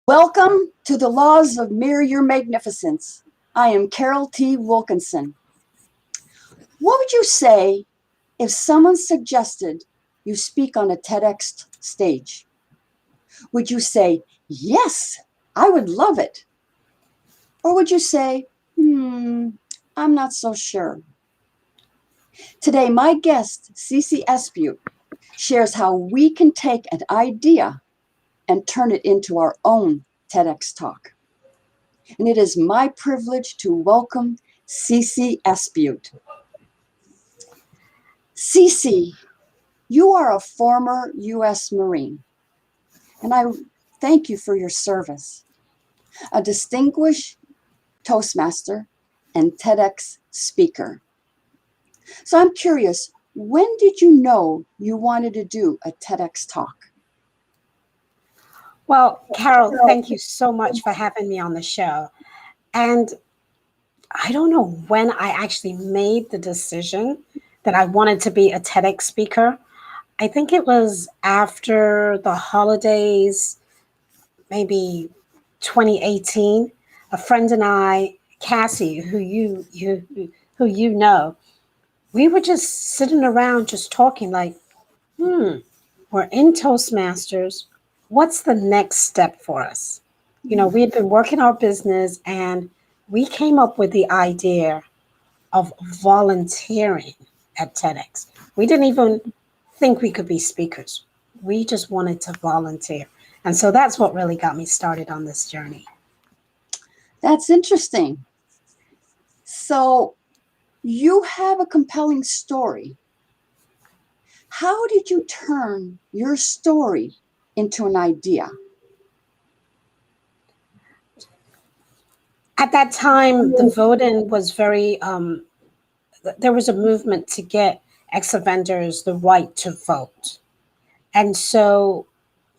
Welcome to the Laws of Your Magnificence. I am Carrol T. Wilkinson. What would you say if someone suggested you speak on a TEDx stage? Would you say, yes, I would love it? Or would you say, I'm not so sure? Today, my guest, CeCe Espeut, shares how we can take an idea and turn it into our own TEDx talk. And it is my privilege to welcome CeCe Espeut. CeCe, you are a former U.S. Marine, and I thank you for your service. A distinguished Toastmaster and TEDx speaker. So I'm curious, when did you know you wanted to do a TEDx talk? Well, Carrol, thank you so much for having me on the show. And I don't know when I actually made the decision that I wanted to be a TEDx speaker. I think it was after the holidays, maybe 2018. A friend and I, Cassie, who you know, we were just sitting around just talking like, we're in Toastmasters. What's the next step for us? You know, we had been working our business and we came up with the idea of volunteering at TEDx. We didn't even think we could be speakers. We just wanted to volunteer. And so that's what really got me started on this journey. That's interesting. So you have a compelling story. How did you turn your story into an idea? At that time, the voting was very, there was a movement to get ex-offenders the right to vote. And so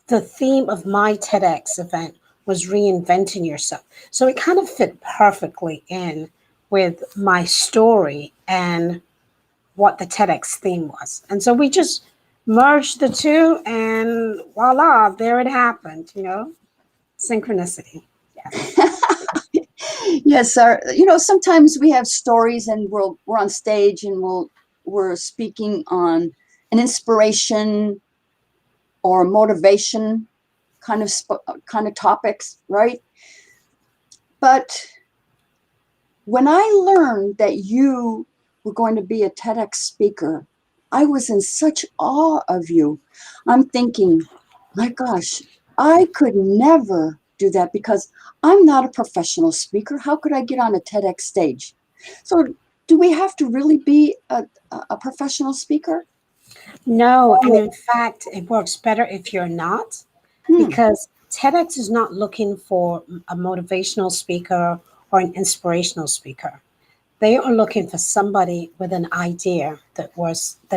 the theme of my TEDx event was reinventing yourself. So it kind of fit perfectly in with my story and what the TEDx theme was. And so we just merged the two and voila, there it happened, you know, synchronicity. Yes. Yes, sir. You know, sometimes we have stories and we're on stage and we're speaking on an inspiration or motivation kind of topics, right? But when I learned that you were going to be a TEDx speaker, I was in such awe of you. I'm thinking, my gosh, I could never do that because I'm not a professional speaker. How could I get on a TEDx stage? So do we have to really be a professional speaker? No, and in fact, it works better if you're not, because TEDx is not looking for a motivational speaker or an inspirational speaker. They are looking for somebody with an idea that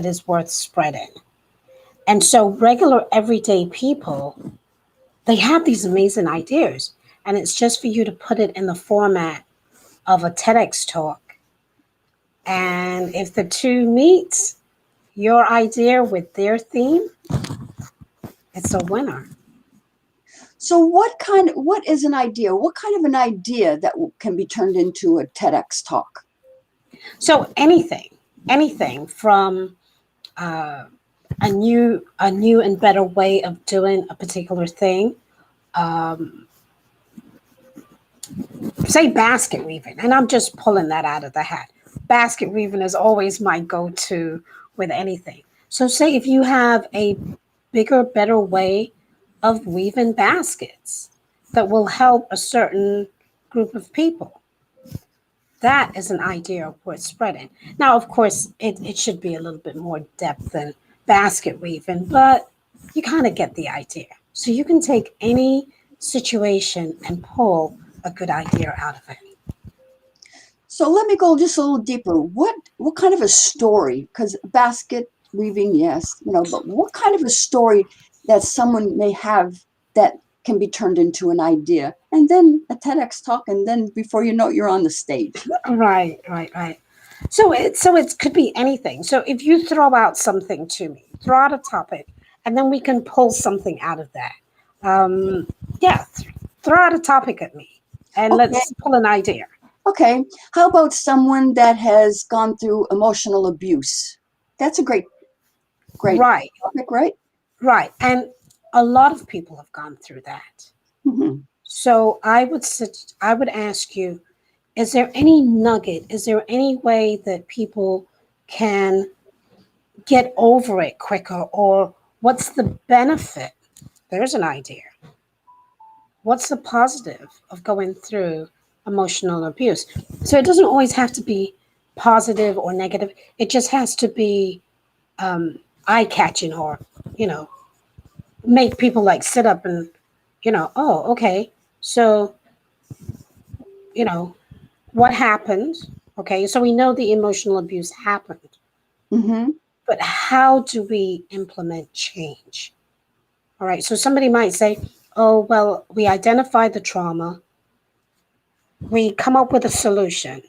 is worth spreading. And so regular everyday people, they have these amazing ideas, and it's just for you to put it in the format of a TEDx talk. And if the two meet, your idea with their theme, it's a winner. So what is an idea? What kind of an idea that can be turned into a TEDx talk? So anything from a new and better way of doing a particular thing. Say basket weaving, and I'm just pulling that out of the hat. Basket weaving is always my go-to with anything. So say if you have a bigger, better way of weaving baskets that will help a certain group of people, that is an idea worth spreading. Now, of course, it should be a little bit more depth than basket weaving, but you kind of get the idea. So you can take any situation and pull a good idea out of it. So let me go just a little deeper. What kind of a story? Because basket weaving, yes, you know, but what kind of a story that someone may have that can be turned into an idea, and then a TEDx talk, and then before you know it, you're on the stage. Right. So it could be anything. So if you throw out something to me, throw out a topic, and then we can pull something out of that. Um, yeah, throw out a topic at me, and Okay. let's pull an idea. Okay. How about someone that has gone through emotional abuse? That's a great Right, topic, right? right, and a lot of people have gone through that. Hmm. So I would ask you: is there any nugget? Is there any way that people can get over it quicker, or what's the benefit? There's an idea. What's the positive of going through emotional abuse? So it doesn't always have to be positive or negative. It just has to be eye catching, or, you know, make people like sit up and, oh, okay. So, you know, what happened? Okay. So we know the emotional abuse happened, Hmm. but how do we implement change? All right. So somebody might say, oh, well, we identify the trauma, we come up with a solution,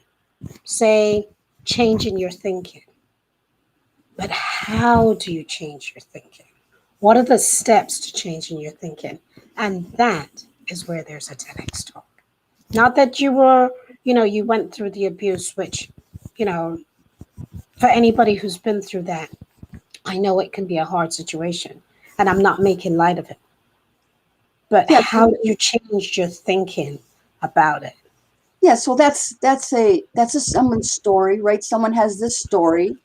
say, changing your thinking. But how do you change your thinking? What are the steps to changing your thinking? And that is where there's a TEDx talk. Not that you went through the abuse, which, you know, for anybody who's been through that, I know it can be a hard situation. And I'm not making light of it. But Yeah. how do you change your thinking about it? Yeah. So that's a someone's story, right? Someone has this story,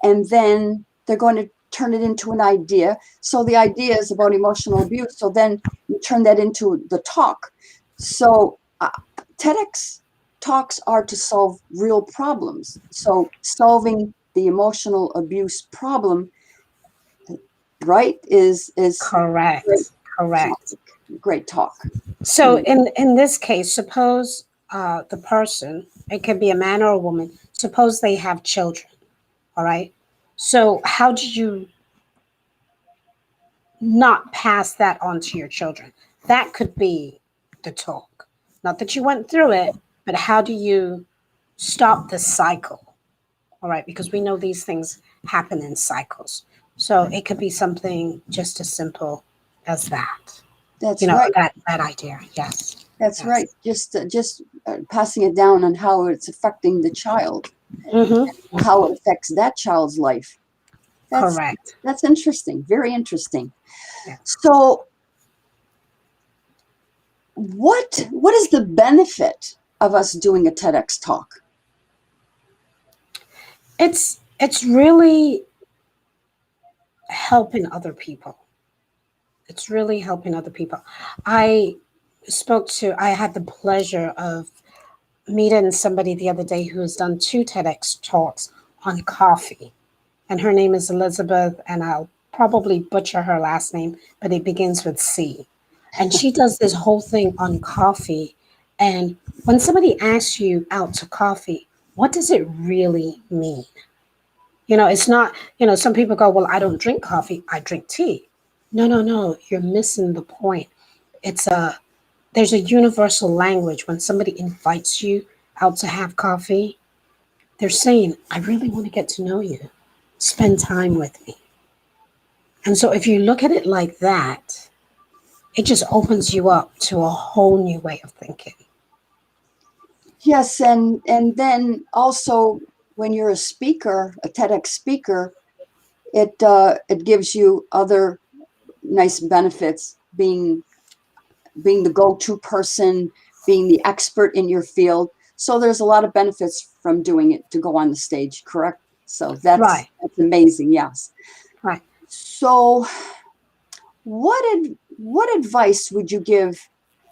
and then they're going to turn it into an idea. So the idea is about emotional abuse. So then you turn that into the talk. So TEDx talks are to solve real problems. So solving the emotional abuse problem, right, is great Correct. Correct. topic, great talk. So in this case, suppose the person, it could be a man or a woman, suppose they have children, all right? So how do you not pass that on to your children? That could be the talk. Not that you went through it, but how do you stop the cycle? All right, because we know these things happen in cycles. So it could be something just as simple as that. That's right. That idea. Yes. That's Yes. right. Just passing it down on how it's affecting the child, Mm-hmm. how it affects that child's life. That's Correct. that's interesting. Very interesting. Yes. So, what is the benefit of us doing a TEDx talk? It's really helping other people. It's really helping other people. I I had the pleasure of meeting somebody the other day who has done two TEDx talks on coffee. And her name is Elizabeth, and I'll probably butcher her last name, but it begins with C. And she does this whole thing on coffee. And when somebody asks you out to coffee, what does it really mean? It's not, some people go, well, I don't drink coffee, I drink tea. No, no, no, you're missing the point. It's a There's a universal language when somebody invites you out to have coffee. They're saying, I really want to get to know you. Spend time with me. And so if you look at it like that, it just opens you up to a whole new way of thinking. Yes, and then also when you're a speaker, a TEDx speaker, it gives you other nice benefits, being the go-to person, being the expert in your field. So there's a lot of benefits from doing it to go on the stage, correct? So Right, that's amazing. Yes. right. So what advice would you give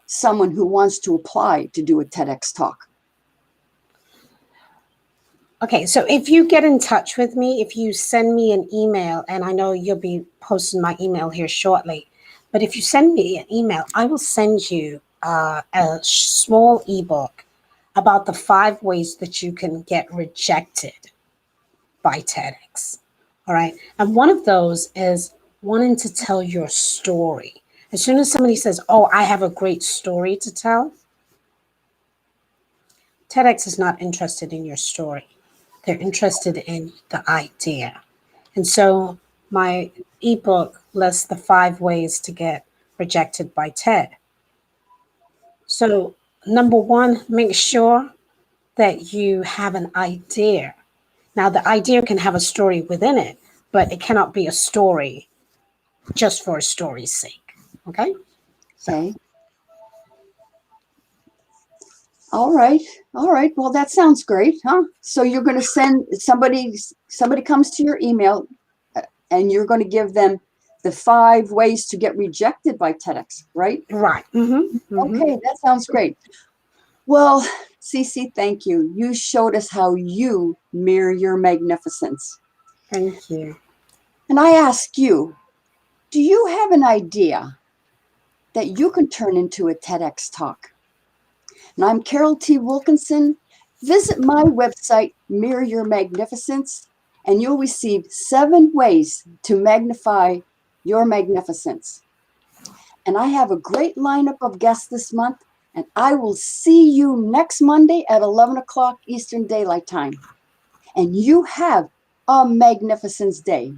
someone who wants to apply to do a TEDx talk? Okay, so if you get in touch with me, if you send me an email, and I know you'll be posting my email here shortly, but if you send me an email, I will send you a small ebook about the 5 ways that you can get rejected by TEDx. All right. And one of those is wanting to tell your story. As soon as somebody says, oh, I have a great story to tell, TEDx is not interested in your story. They're interested in the idea. And so my ebook lists the 5 ways to get rejected by TED. So, number one, make sure that you have an idea. Now, the idea can have a story within it, but it cannot be a story just for a story's sake. Okay? So, Okay. All right. All right. Well, that sounds great, huh? So you're going to send somebody comes to your email and you're going to give them the 5 ways to get rejected by TEDx, right? right. Okay, that sounds great. Well, CeCe, thank you. You showed us how you mirror your magnificence. Thank you. And I ask you, do you have an idea that you can turn into a TEDx talk? And I'm Carrol T. Wilkinson. Visit my website, Mirror Your Magnificence, and you'll receive 7 ways to magnify your magnificence. And I have a great lineup of guests this month, and I will see you next Monday at 11 o'clock Eastern Daylight Time. And you have a magnificent day.